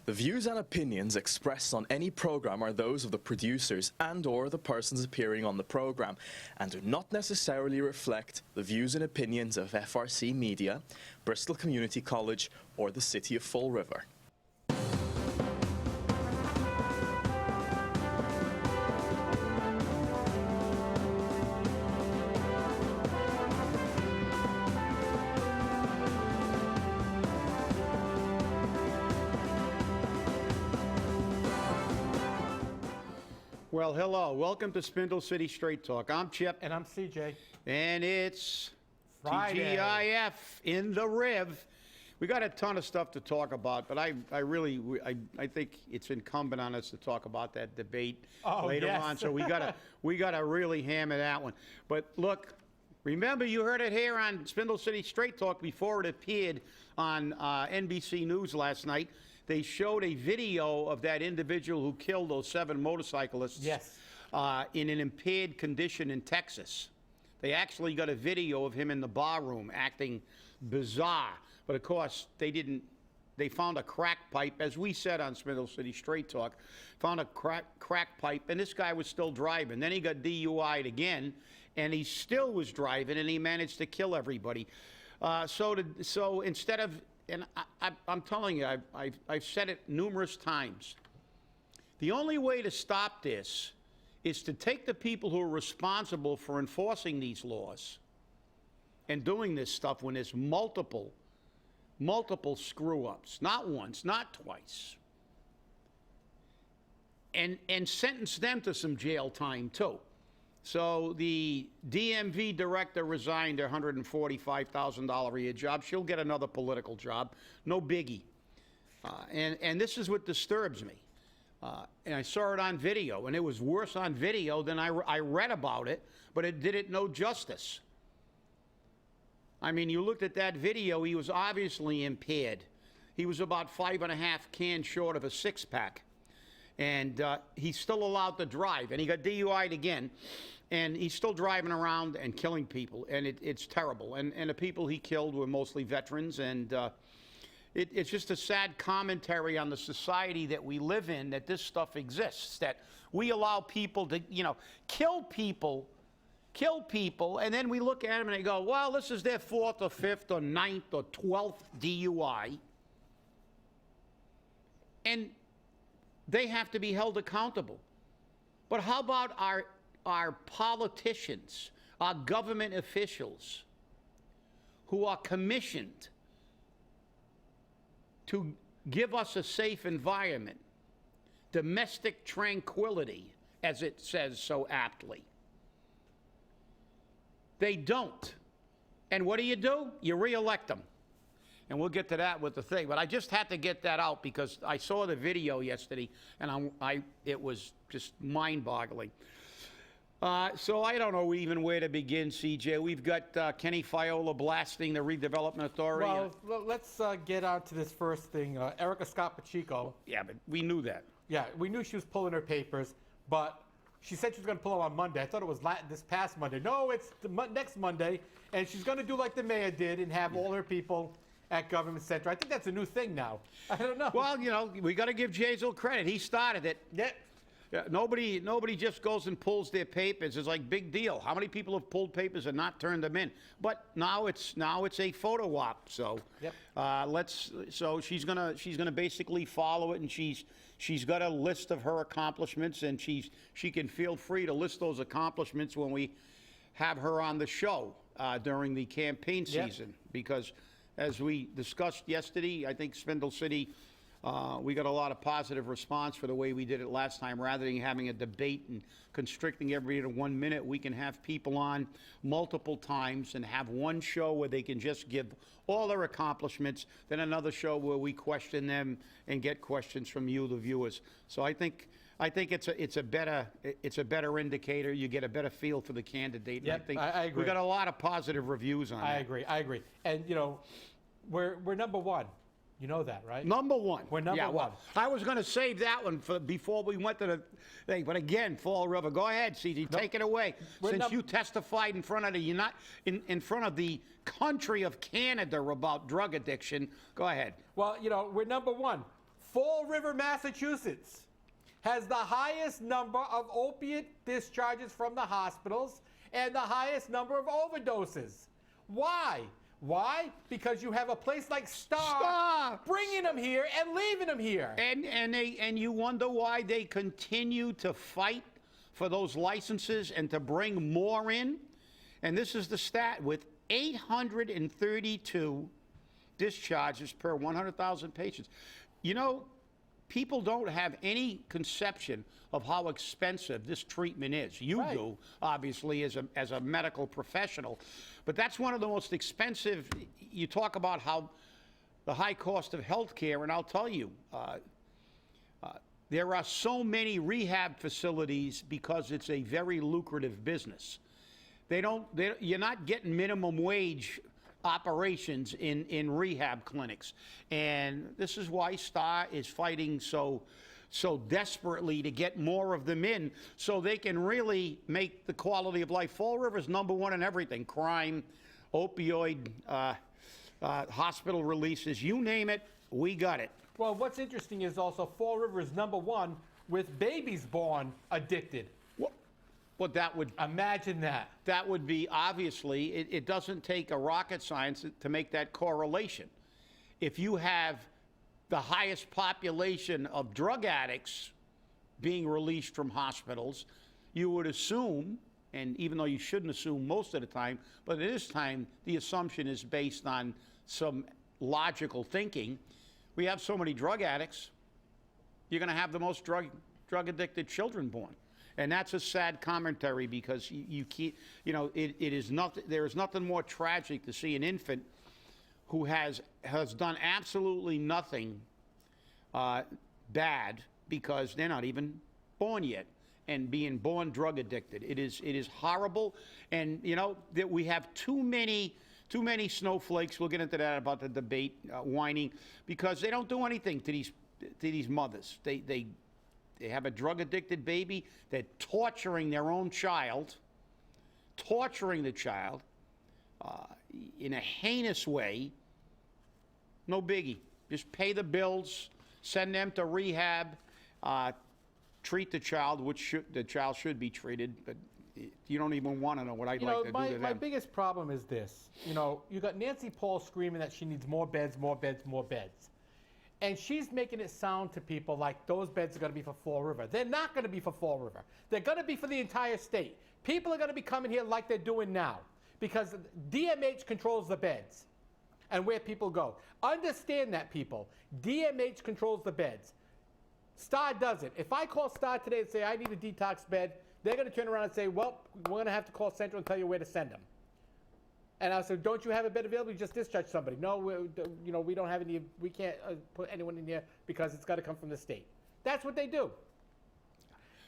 The views and opinions expressed on any program are those of the producers and/or the persons appearing on the program and do not necessarily reflect the views and opinions of FRC Media, Bristol Community College, or the City of Fall River. Well, hello. Welcome to Spindle City Straight Talk. I'm Chip. And I'm CJ. And it's Friday. TGIF in the Riv. We got a ton of stuff to talk about, but I think it's incumbent on us to talk about that debate later on. So we gotta really hammer that one. But look, remember you heard it here on Spindle City Straight Talk before it appeared on NBC News last night. They showed a video of that individual who killed those 7 motorcyclists in an impaired condition in Texas. They actually got a video of him in the bar room acting bizarre. But of course, they found a crack pipe, as we said on Spindle City Straight Talk, found a crack pipe, and this guy was still driving. Then he got DUI'd again, and he still was driving, and he managed to kill everybody. So instead of... And I'm telling you, I've said it numerous times. The only way to stop this is to take the people who are responsible for enforcing these laws and doing this stuff when there's multiple screw-ups, not once, not twice, and sentence them to some jail time, too. So the DMV director resigned her $145,000 a year job. She'll get another political job. No biggie. And this is what disturbs me. And I saw it on video, and it was worse on video than I read about it, but it did it no justice. I mean, you looked at that video, he was obviously impaired. He was about 5.5 cans short of a 6-pack. And he's still allowed to drive, and he got DUI'd again, and he's still driving around and killing people, and it's terrible. And the people he killed were mostly veterans, and it's just a sad commentary on the society that we live in, that this stuff exists, that we allow people to, kill people, and then we look at them and they go, well, this is their 4th or 5th or 9th or 12th DUI. And they have to be held accountable. But how about our politicians, our government officials, who are commissioned to give us a safe environment, domestic tranquility, as it says so aptly? They don't. And what do? You re-elect them. And we'll get to that with the thing. But I just had to get that out because I saw the video yesterday, and it was just mind-boggling. So I don't know even where to begin, CJ. We've got Kenny Fiola blasting the Redevelopment Authority. Well, let's get on to this first thing. Erica Scott-Pacheco. Yeah, but we knew that. Yeah, we knew she was pulling her papers, but she said she was going to pull them on Monday. I thought it was this past Monday. No, it's next Monday, and she's going to do like the mayor did and have all her people at Government Center. I think that's a new thing now. I don't know. Well, we got to give Jazel credit. He started it. Yeah, nobody just goes and pulls their papers. It's like big deal. How many people have pulled papers and not turned them in? But now it's a photo op. So so she's gonna basically follow it, and she's got a list of her accomplishments, and she can feel free to list those accomplishments when we have her on the show during the campaign season, because as we discussed yesterday, I think Spindle City, we got a lot of positive response for the way we did it last time. Rather than having a debate and constricting everybody to 1 minute, we can have people on multiple times and have one show where they can just give all their accomplishments, then another show where we question them and get questions from you, the viewers. So I think it's a better indicator. You get a better feel for the candidate. Yeah, I agree. We got a lot of positive reviews on that. I agree. And we're number one. You know that, right? Number one. We're number one. Well, I was going to save that one for before we went to the thing, but again, Fall River. Go ahead, CG. Take it away. Since you testified in front of in front of the country of Canada about drug addiction, go ahead. Well, we're number one. Fall River, Massachusetts has the highest number of opiate discharges from the hospitals and the highest number of overdoses. Why? Why? Because you have a place like Star bringing them here and leaving them here. And you wonder why they continue to fight for those licenses and to bring more in. And this is the stat, with 832 discharges per 100,000 patients. You know, people don't have any conception of how expensive this treatment is. You do, obviously, as a medical professional. But that's one of the most expensive. You talk about how the high cost of health care, and I'll tell you, there are so many rehab facilities because it's a very lucrative business. You're not getting minimum wage operations in rehab clinics. And this is why Star is fighting so desperately to get more of them in so they can really make the quality of life. Fall River's #1 in everything: crime, opioid, hospital releases, you name it, we got it. Well, what's interesting is also Fall River is #1 with babies born addicted. Well, that would... Imagine that. That would be, obviously, it doesn't take a rocket science to make that correlation. If you have the highest population of drug addicts being released from hospitals, you would assume, and even though you shouldn't assume most of the time, but at this time, the assumption is based on some logical thinking. We have so many drug addicts, you're going to have the most drug-addicted children born. And that's a sad commentary, because you keep, you know, it is nothing. There is nothing more tragic to see an infant who has done absolutely nothing bad, because they're not even born yet, and being born drug addicted. It is horrible, and you know that we have too many snowflakes. We'll get into that about the debate, whining, because they don't do anything to these mothers. They have a drug-addicted baby. They're torturing their own child, torturing the child in a heinous way. No biggie. Just pay the bills, send them to rehab, treat the child, which the child should be treated, but you don't even want to know what I'd like to do to them. My biggest problem is this. You know, you got Nancy Paul screaming that she needs more beds, more beds, more beds. And she's making it sound to people like those beds are going to be for Fall River. They're not going to be for Fall River. They're going to be for the entire state. People are going to be coming here like they're doing now, because DMH controls the beds and where people go. Understand that, people. DMH controls the beds. Star doesn't. If I call Star today and say I need a detox bed, they're going to turn around and say, well, we're going to have to call Central and tell you where to send them. And I said, don't you have a bed available? You just discharge somebody. No, we don't have any. We can't put anyone in here because it's got to come from the state. That's what they do.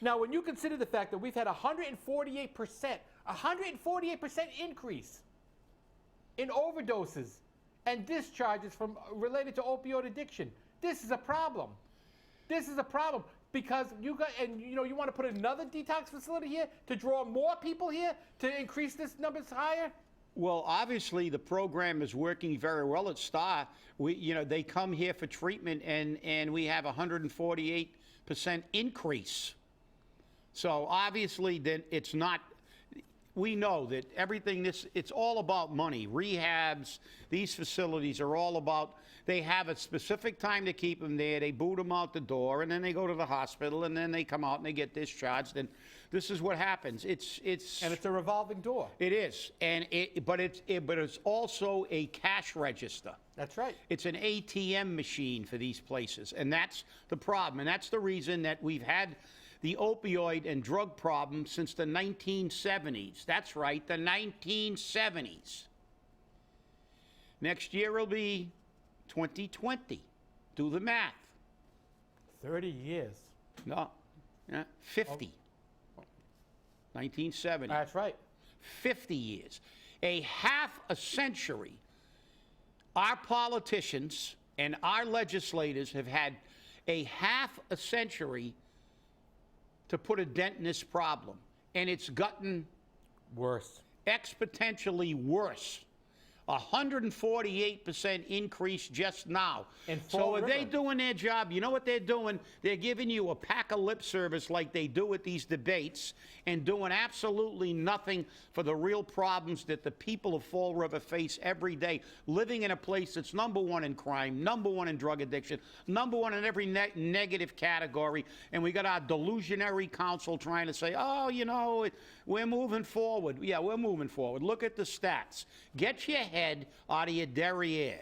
Now, when you consider the fact that we've had 148% increase in overdoses and discharges related to opioid addiction, this is a problem. This is a problem, because you want to put another detox facility here to draw more people here to increase this numbers higher. Well, obviously the program is working very well at Star. They come here for treatment, and we have 148% increase. So obviously, then it's not. We know that it's all about money. Rehabs, these facilities are all about. They have a specific time to keep them there. They boot them out the door, and then they go to the hospital, and then they come out and they get discharged. And this is what happens. And it's a revolving door. It is, but it's also a cash register. That's right. It's an ATM machine for these places, and that's the problem. And that's the reason that we've had the opioid and drug problem since the 1970s. That's right, the 1970s. Next year will be 2020. Do the math. 30 years. No, 50. 1970. That's right. 50 years. A half a century. Our politicians and our legislators have had a half a century to put a dent in this problem. And it's gotten worse. Exponentially worse. 148% increase just now. In So Fall are they River. doing their job? You know what they're doing? They're giving you a pack of lip service like they do at these debates and doing absolutely nothing for the real problems that the people of Fall River face every day, living in a place that's #1 in crime, #1 in drug addiction, #1 in every negative category, and we got our delusionary council trying to say, oh, you know, we're moving forward. Yeah, we're moving forward. Look at the stats. Get your head out of your derriere.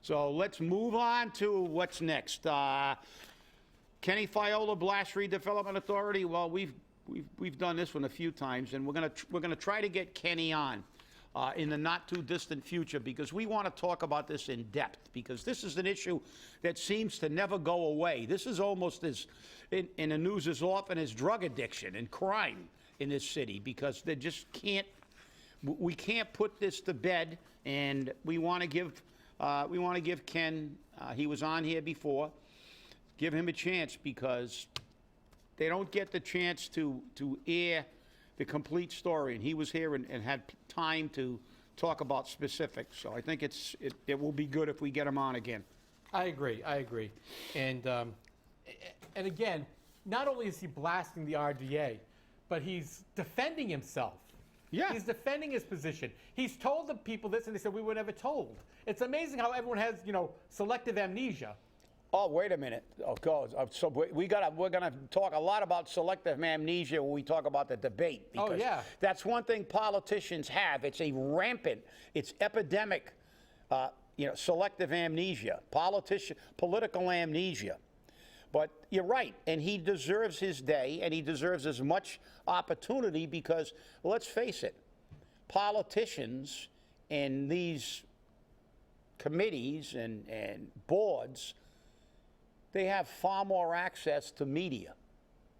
So let's move on to what's next. Kenny Fiola, Blast Redevelopment Authority. Well, we've done this one a few times, and we're gonna try to get Kenny on in the not too distant future, because we want to talk about this in depth, because this is an issue that seems to never go away. This is almost as in the news as often as drug addiction and crime in this city, because they just can't. We can't put this to bed, and we want to give Ken. He was on here before. Give him a chance, because they don't get the chance to air the complete story, and he was here and had time to talk about specifics. So I think it will be good if we get him on again. I agree. And again, not only is he blasting the RDA, but he's defending himself. Yeah. He's defending his position. He's told the people this, and they said, we were never told. It's amazing how everyone has, selective amnesia. Oh, wait a minute. Oh, God. So we're gonna talk a lot about selective amnesia when we talk about the debate. Oh, yeah. That's one thing politicians have. It's a rampant, it's epidemic, selective amnesia, political amnesia. But you're right, and he deserves his day, and he deserves as much opportunity, because, let's face it, politicians and these committees and boards, they have far more access to media.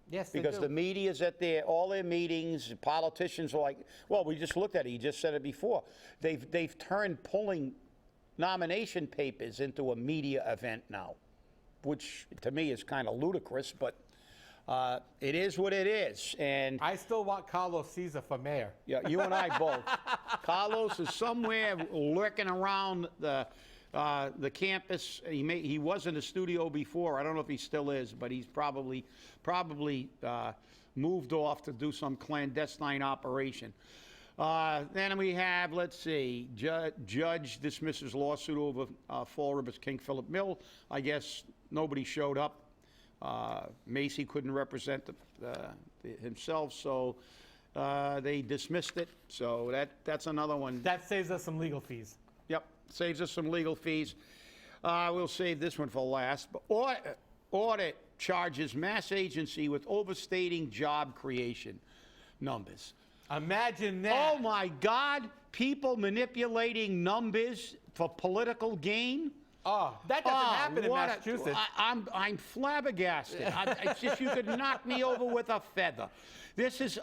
Yes, they Because do. the media's at all their meetings. Politicians are like, well, we just looked at it. You just said it before. They've turned pulling nomination papers into a media event now, which to me is kind of ludicrous, but it is what it is. And I still want Carlos Caesar for mayor. yeah, you and I both. Carlos is somewhere lurking around the campus. He was in the studio before. I don't know if he still is, but he's probably moved off to do some clandestine operation. Then we have, let's see, judge dismisses lawsuit over Fall River's King Philip Mill. I guess nobody showed up. Macy couldn't represent himself, so they dismissed it. So that's another one. That saves us some legal fees. Yep, saves us some legal fees. We'll save this one for last. But audit charges mass agency with overstating job creation numbers. Imagine that. Oh my God, people manipulating numbers for political gain? Oh, that doesn't happen in Massachusetts. I'm flabbergasted. It's just, you could knock me over with a feather. This is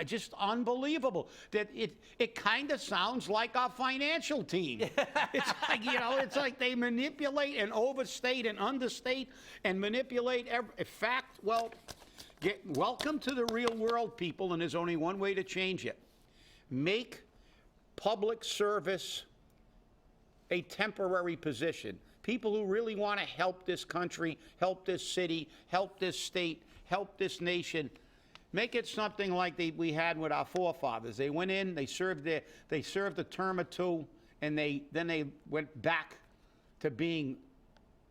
just unbelievable. That it kind of sounds like our financial team. It's like, it's like they manipulate and overstate and understate and manipulate every fact. Well, welcome to the real world, people, and there's only one way to change it. Make public service a temporary position. People who really want to help this country, help this city, help this state, help this nation, make it something like we had with our forefathers. They went in, they served a term or two, and then they went back to being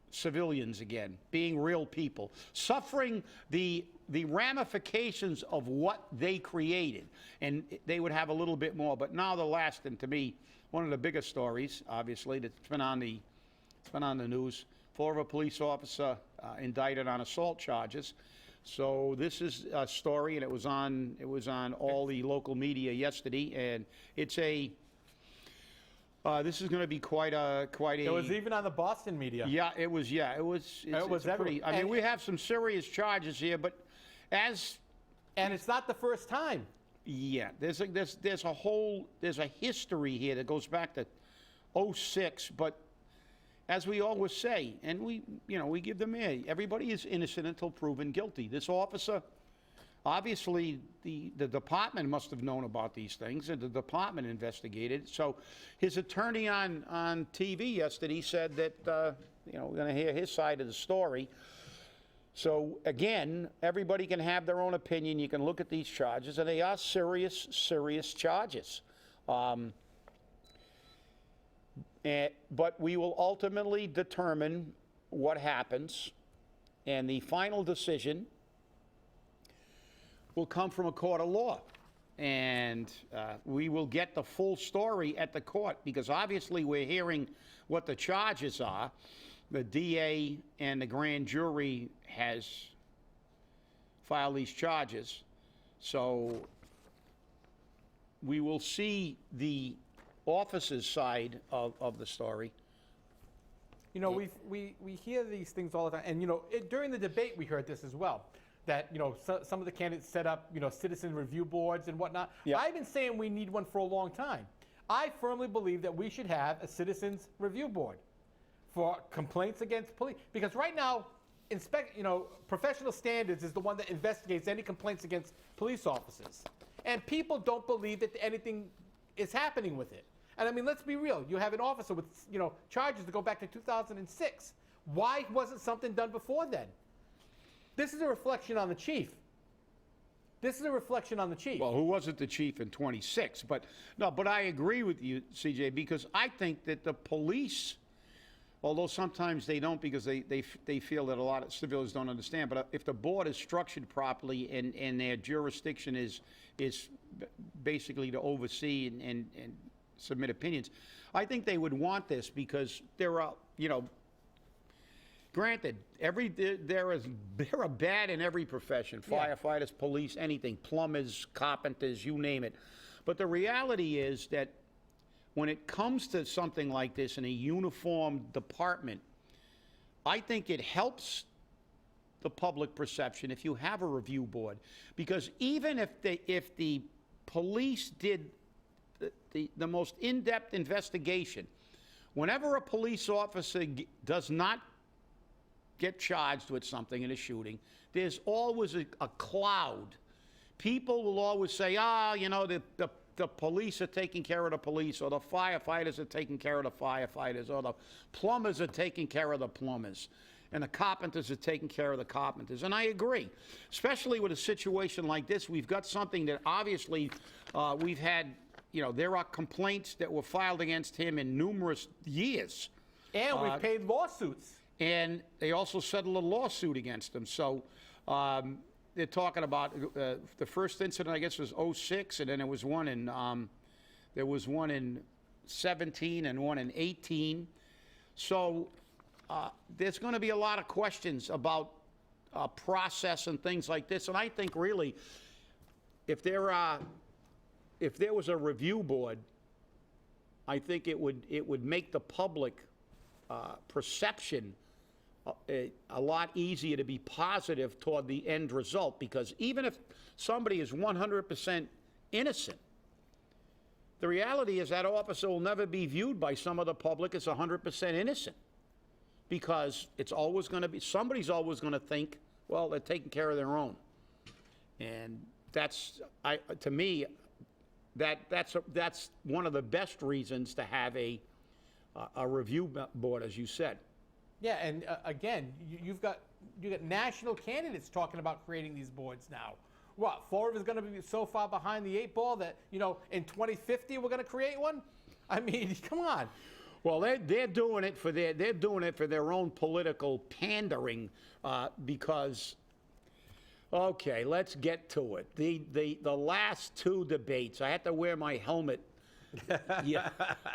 civilians again, being real people, suffering the ramifications of what they created, and they would have a little bit more. But now the last, and to me, one of the biggest stories, obviously, that's been on the news. Florida police officer indicted on assault charges. So this is a story, and it was on all the local media yesterday, and it's a. This is going to be quite a. It was even on the Boston media. Yeah, it was. Yeah, it was. It's pretty. I mean, we have some serious charges here, but and it's not the first time. Yeah, there's a history here that goes back to 2006, but as we always say, and we give them everybody is innocent until proven guilty. This officer obviously the department must have known about these things, and the department investigated. So his attorney on TV yesterday said that, we're going to hear his side of the story. So again, everybody can have their own opinion. You can look at these charges, and they are serious, serious charges. But we will ultimately determine what happens, and the final decision will come from a court of law. And we will get the full story at the court, because obviously we're hearing what the charges are. The DA and the grand jury has filed these charges. So we will see the officer's side of the story. You know, we hear these things all the time, and during the debate we heard this as well, that some of the candidates set up citizen review boards and whatnot. Yeah. I've been saying we need one for a long time. I firmly believe that we should have a citizens review board for complaints against police, because right now, professional standards is the one that investigates any complaints against police officers, and people don't believe that anything is happening with it. And I mean, let's be real. You have an officer with charges that go back to 2006. Why wasn't something done before then? This is a reflection on the chief. This is a reflection on the chief. Well, who wasn't the chief in 26? But I agree with you, CJ, because I think that the police, although sometimes they don't, because they feel that a lot of civilians don't understand, but if the board is structured properly and their jurisdiction is basically to oversee and submit opinions, I think they would want this, because there are, granted, there are bad in every profession, firefighters, police, anything, plumbers, carpenters, you name it. But the reality is that when it comes to something like this in a uniform department, I think it helps the public perception if you have a review board, because even if the police did the most in-depth investigation, whenever a police officer does not get charged with something in a shooting, there's always a cloud. People will always say, the police are taking care of the police, or the firefighters are taking care of the firefighters, or the plumbers are taking care of the plumbers, and the carpenters are taking care of the carpenters. And I agree, especially with a situation like this. We've got something that obviously we've had, there are complaints that were filed against him in numerous years. And we've paid lawsuits. And they also settled a lawsuit against him. So they're talking about the first incident, I guess, was 06, and then there was one in 17 and one in 18. So there's going to be a lot of questions about process and things like this. And I think really, if there was a review board, I think it would make the public perception a lot easier to be positive toward the end result, because even if somebody is 100% innocent, the reality is that officer will never be viewed by some of the public as 100% innocent, because it's always going to be, somebody's always going to think, well, they're taking care of their own. And that's, to me, that's one of the best reasons to have a review board, as you said. Yeah, and again, you've got national candidates talking about creating these boards now. What, Florida is going to be so far behind the 8 ball that in 2050 we're going to create one? I mean, come on. Well, they're doing it for their own political pandering, because. Okay, let's get to it. The last 2 debates, I had to wear my helmet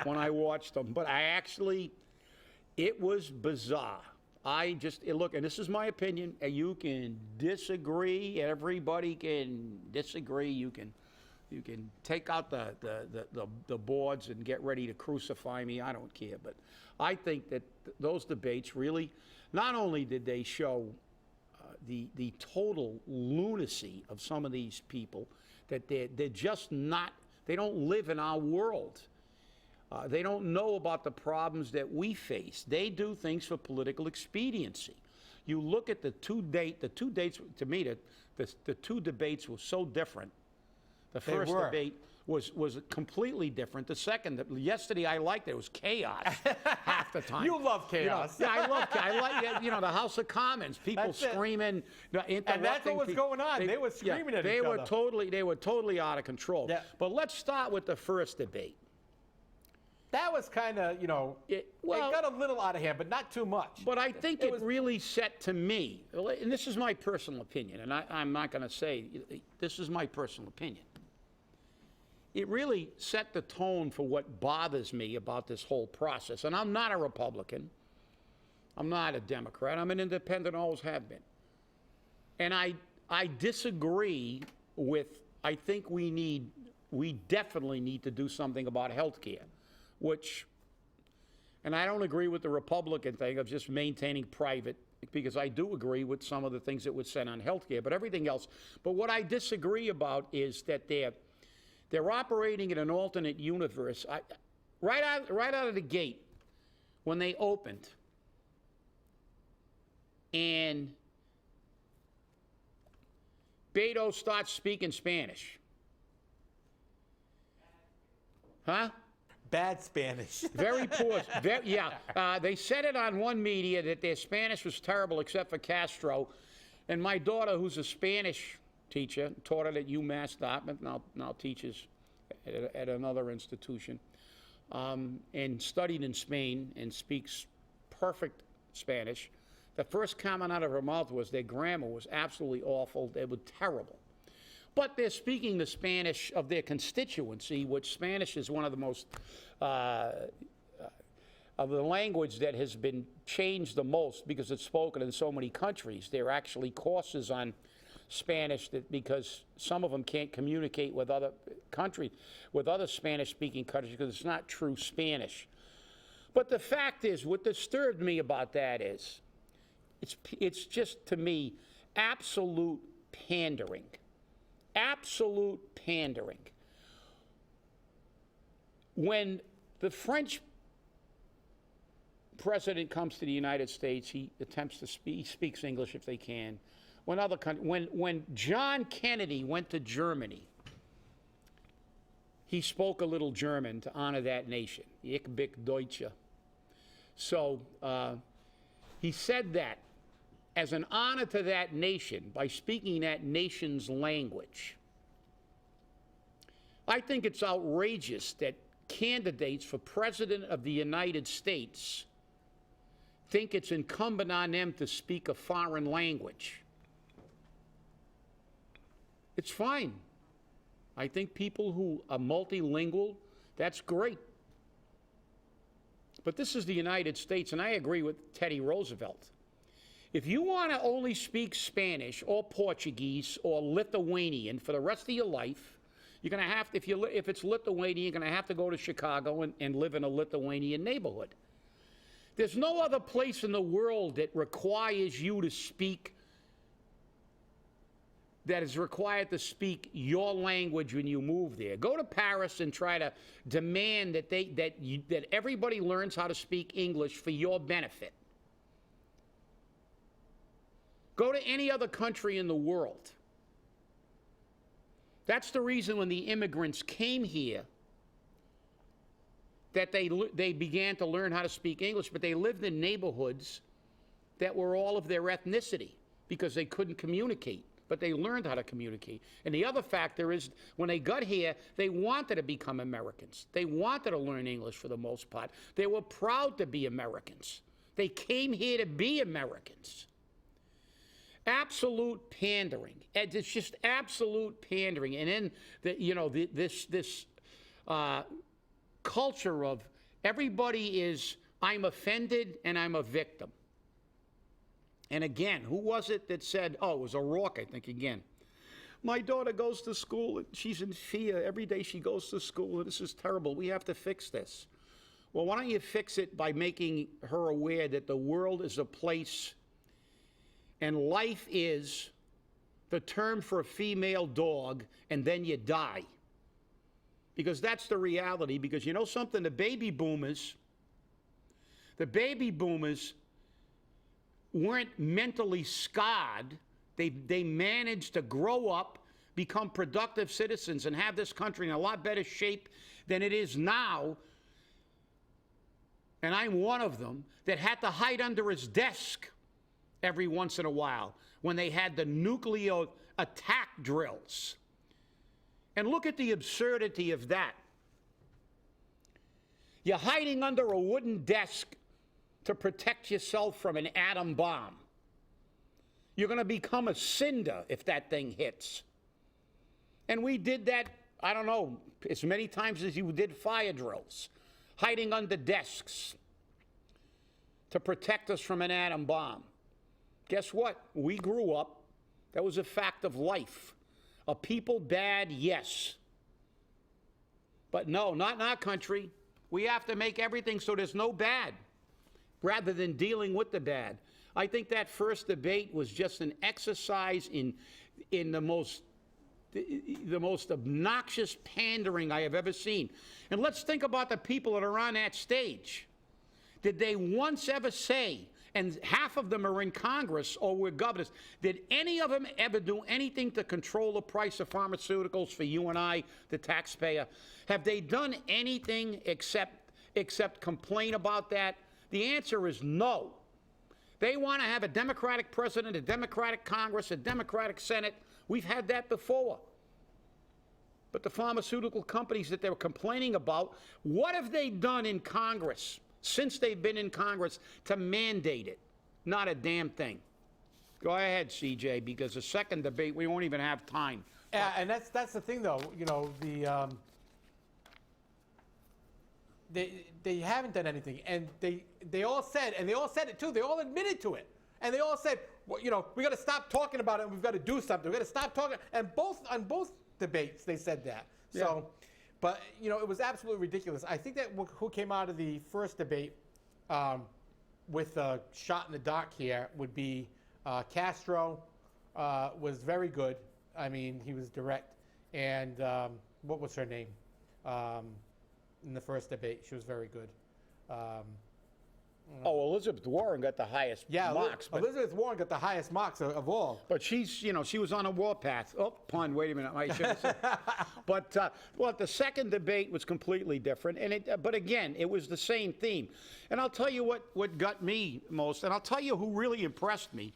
when I watched them, but it was bizarre. Look, and this is my opinion, and you can disagree, everybody can disagree, you can take out the boards and get ready to crucify me, I don't care, but I think that those debates really, not only did they show the total lunacy of some of these people, that they're just not, they don't live in our world. They don't know about the problems that we face. They do things for political expediency. You look at the two dates, to me, the two debates were so different. The first were. debate was completely different. The second, yesterday I liked it. It was chaos half the time. You love chaos. Yeah, I like the House of Commons, people That's it. screaming, interrupting. And that's what was going on. They were screaming at each other. They were totally out of control. Yeah. But let's start with the first debate. That was kind of, it got a little out of hand, but not too much. But I think it really set to me, and this is my personal opinion, and I'm not going to say, this is my personal opinion. It really set the tone for what bothers me about this whole process. And I'm not a Republican. I'm not a Democrat. I'm an independent, always have been. And I disagree with, I think we definitely need to do something about health care, and I don't agree with the Republican thing of just maintaining private, because I do agree with some of the things that were said on health care, but everything else. But what I disagree about is that they're operating in an alternate universe. Right out of the gate, when they opened, and Beto starts speaking Spanish. Huh? Bad Spanish. Very poor. They said it on one media that their Spanish was terrible except for Castro. And my daughter, who's a Spanish teacher, taught it at UMass Dartmouth, now teaches at another institution, and studied in Spain and speaks perfect Spanish. The first comment out of her mouth was their grammar was absolutely awful. They were terrible. But they're speaking the Spanish of their constituency, which Spanish is one of the most, of the language that has been changed the most because it's spoken in so many countries. There are actually courses on Spanish because some of them can't communicate with other countries, with other Spanish-speaking countries, because it's not true Spanish. But the fact is, what disturbed me about that is, it's just, to me, absolute pandering. Absolute pandering. When the French president comes to the United States, he attempts to speak, he speaks English if they can. When John Kennedy went to Germany, he spoke a little German to honor that nation. Ich bin Deutsche. So he said that as an honor to that nation by speaking that nation's language. I think it's outrageous that candidates for President of the United States think it's incumbent on them to speak a foreign language. It's fine. I think people who are multilingual, that's great. But this is the United States, and I agree with Teddy Roosevelt. If you want to only speak Spanish or Portuguese or Lithuanian for the rest of your life, you're going to have to, if it's Lithuanian, you're going to have to go to Chicago and live in a Lithuanian neighborhood. There's no other place in the world that requires you to speak, that is required to speak your language when you move there. Go to Paris and try to demand that everybody learns how to speak English for your benefit. Go to any other country in the world. That's the reason when the immigrants came here that they began to learn how to speak English, but they lived in neighborhoods that were all of their ethnicity because they couldn't communicate, but they learned how to communicate. And the other factor is when they got here, they wanted to become Americans. They wanted to learn English for the most part. They were proud to be Americans. They came here to be Americans. Absolute pandering. It's just absolute pandering. And then this culture of everybody is, I'm offended and I'm a victim. And again, who was it that said, it was O'Rourke, I think, again. My daughter goes to school and she's in fear. Every day she goes to school and this is terrible. We have to fix this. Well, why don't you fix it by making her aware that the world is a place and life is the term for a female dog, and then you die. Because that's the reality. Because you know something? The baby boomers weren't mentally scarred They managed to grow up, become productive citizens, and have this country in a lot better shape than it is now. And I'm one of them that had to hide under his desk every once in a while when they had the nuclear attack drills. And look at the absurdity of that. You're hiding under a wooden desk to protect yourself from an atom bomb. You're going to become a cinder if that thing hits. And we did that, I don't know, as many times as you did fire drills, hiding under desks to protect us from an atom bomb. Guess what? We grew up. That was a fact of life. Are people bad? Yes. But no, not in our country. We have to make everything so there's no bad, rather than dealing with the bad. I think that first debate was just an exercise in the most obnoxious pandering I have ever seen. And let's think about the people that are on that stage. Did they once ever say, and half of them are in Congress or were governors, did any of them ever do anything to control the price of pharmaceuticals for you and I, the taxpayer? Have they done anything except complain about that? The answer is no. They want to have a Democratic president, a Democratic Congress, a Democratic Senate. We've had that before. But the pharmaceutical companies that they're complaining about, what have they done in Congress since they've been in Congress to mandate it? Not a damn thing. Go ahead, CJ, because the second debate, we won't even have time. Yeah, and that's the thing, though. You know, they haven't done anything, and they all said, and they all said it too. They all admitted to it, and they all said, well, you know, we got to stop talking about it, and we've got to do something. We got to stop talking. And on both debates, they said that. Yeah. So, but you know, it was absolutely ridiculous. I think that who came out of the first debate with a shot in the dark here would be Castro. Was very good. I mean, he was direct. And what was her name? In the first debate, she was very good. Elizabeth Warren got the highest marks. But Elizabeth Warren got the highest marks of all. But she's, you know, she was on a warpath. Oh, pun, wait a minute. I should have said. But, well, the second debate was completely different. And but again, it was the same theme. And I'll tell you what got me most, and I'll tell you who really impressed me.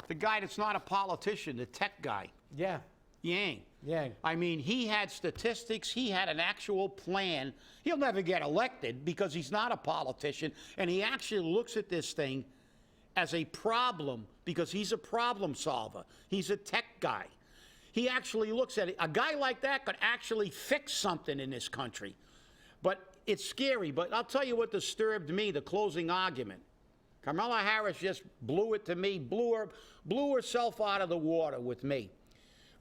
The guy that's not a politician, the tech guy. Yeah. Yang. Yang. I mean, he had statistics. He had an actual plan. He'll never get elected because he's not a politician. And he actually looks at this thing as a problem because he's a problem solver. He's a tech guy. He actually looks at it. A guy like that could actually fix something in this country. But it's scary. But I'll tell you what disturbed me, the closing argument. Kamala Harris just blew it to me, blew herself out of the water with me.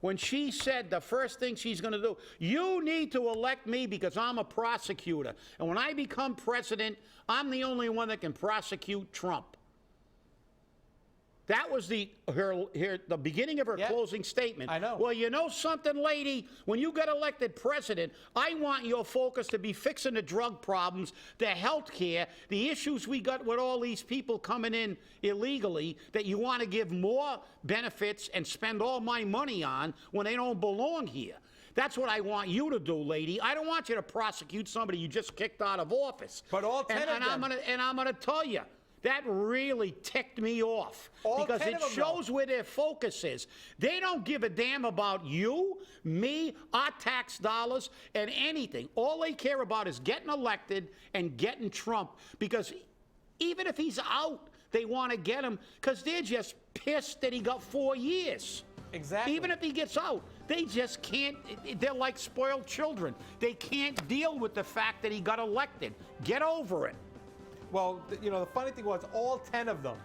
When she said the first thing she's going to do, you need to elect me because I'm a prosecutor. And when I become president, I'm the only one that can prosecute Trump. That was the beginning of her closing statement. I know. Well, you know something, lady? When you get elected president, I want your focus to be fixing the drug problems, the health care, the issues we got with all these people coming in illegally that you want to give more benefits and spend all my money on when they don't belong here. That's what I want you to do, lady. I don't want you to prosecute somebody you just kicked out of office. But all 10 of them. I'm going to tell you. That really ticked me off because it shows where their focus is. They don't give a damn about you, me, our tax dollars, and anything. All they care about is getting elected and getting Trump because even if he's out, they want to get him because they're just pissed that he got 4 years. Exactly. Even if he gets out, they just can't. They're like spoiled children. They can't deal with the fact that he got elected. Get over it. Well, you know, the funny thing was all 10 of them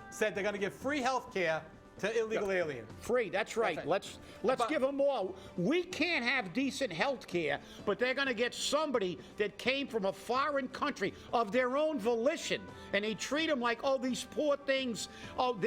said they're going to give free health care to illegal aliens. Free, that's right. Let's give them more. We can't have decent health care, but they're going to get somebody that came from a foreign country of their own volition, and they treat them like, oh, these poor things, oh,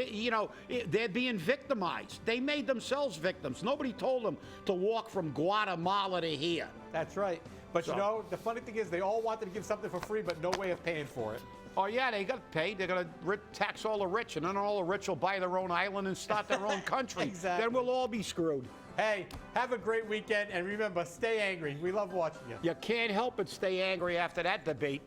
they're being victimized. They made themselves victims. Nobody told them to walk from Guatemala to here. That's right. But, you know, the funny thing is they all wanted to give something for free, but no way of paying for it. Oh, yeah, they got to pay. They're going to tax all the rich, and then all the rich will buy their own island and start their own country. Exactly. Then we'll all be screwed. Hey, have a great weekend, and remember, stay angry. We love watching you. You can't help but stay angry after that debate.